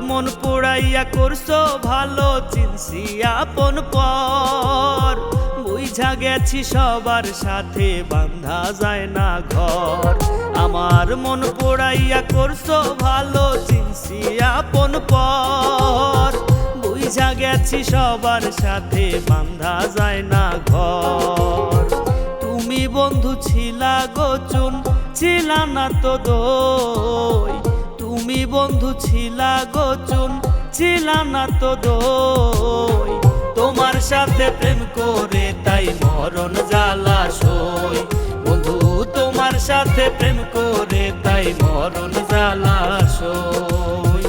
মন পোড়াইয়া করছো ভালো, চিনছি আপন পর। বুঝা গেছি সবার সাথে বান্ধা যায় না ঘর। আমার মন পোড়াইয়া করছো ভালো, চিনছি আপন পর। বুঝা গেছি সবার সাথে বান্ধা যায় না ঘর। তুমি বন্ধু ছিলা গো চুন, ছিলা না তো দই। তুমি বন্ধু ছিলা গো চুন, ছিলা না তো দই। তোমার সাথে প্রেম করে তাই মরণ জ্বালা সই। বন্ধু তোমার সাথে প্রেম করে তাই মরণ জ্বালা সই।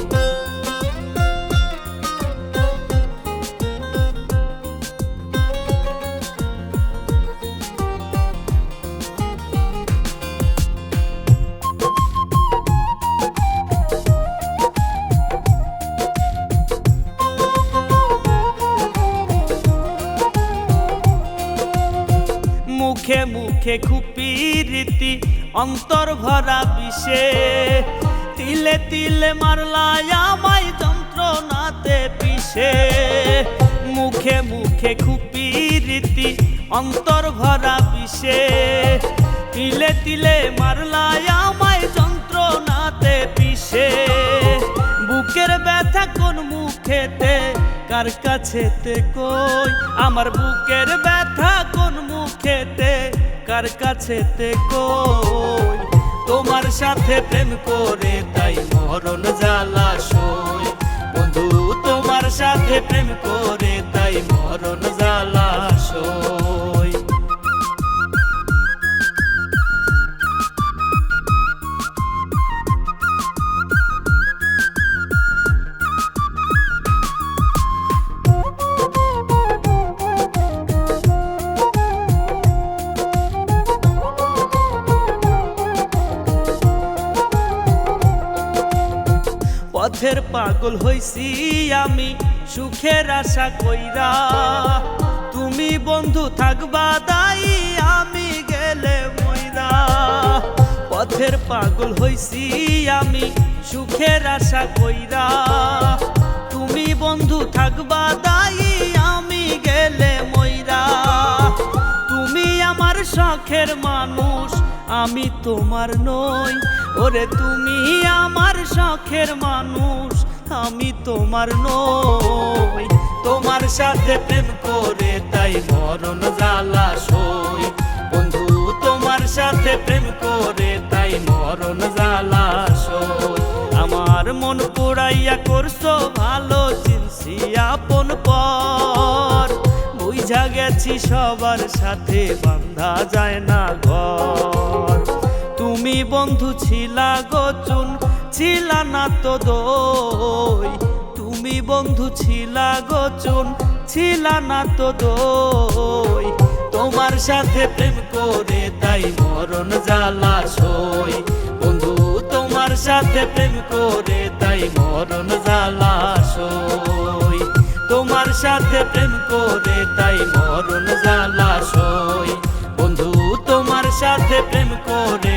মুখে মুখে খুপি রীতি, অন্তর ভরা বিষে। তিলে তিলে মারলাই আমায় যন্ত্রণাতে পিষে। মুখে মুখে খুপি রীতি, অন্তর ভরা বিষে। তিলে তিলে মারলাই আমায় যন্ত্রণাতে পিষে। বুকের ব্যথা কোন মুখেতে, কার কাছেতে কই। আমার বুকের ব্যথা কোন মুখেতে, কার কাছেতে কই। তোমার সাথে প্রেম করে তাই মরণ জ্বালা সই। বন্ধু তোমার সাথে প্রেম করে তাই মরণ জ্বালা সই। পথের পাগল হইছি আমি সুখের আশা কইরা। তুমি বন্ধু থাকবা দায়ী আমি গেলে মইরা। পথের পাগল হইছি আমি সুখের আশা কইরা। তুমি বন্ধু থাকবা দায়ী আমি গেলে মইরা। তুমি আমার শখের মানুষ, আমি তোমার নই। ওরে তুমি আমার শখের মানুষ, আমি তোমার নই। তোমার সাথে প্রেম করে তাই মরণ জ্বালা সই। বন্ধু তোমার সাথে প্রেম করে তাই মরণ জ্বালা সই। আমার মন পোড়াইয়া করছো ভালো, চিনছি আপন পর। বুঝা গেছি সবার সাথে বান্ধা যায় না ঘর। তুমি বন্ধু ছিলা গো চুন, ছিলা না তো দই। তুমি বন্ধু ছিলা গো চুন, ছিলা না তো দই। তোমার সাথে প্রেম করে তাই মরণ জ্বালা সই। বন্ধু তোমার সাথে প্রেম করে তাই মরণ জ্বালা সই। তোমার সাথে প্রেম করে তাই মরণ জ্বালা সই। বন্ধু তোমার সাথে প্রেম করে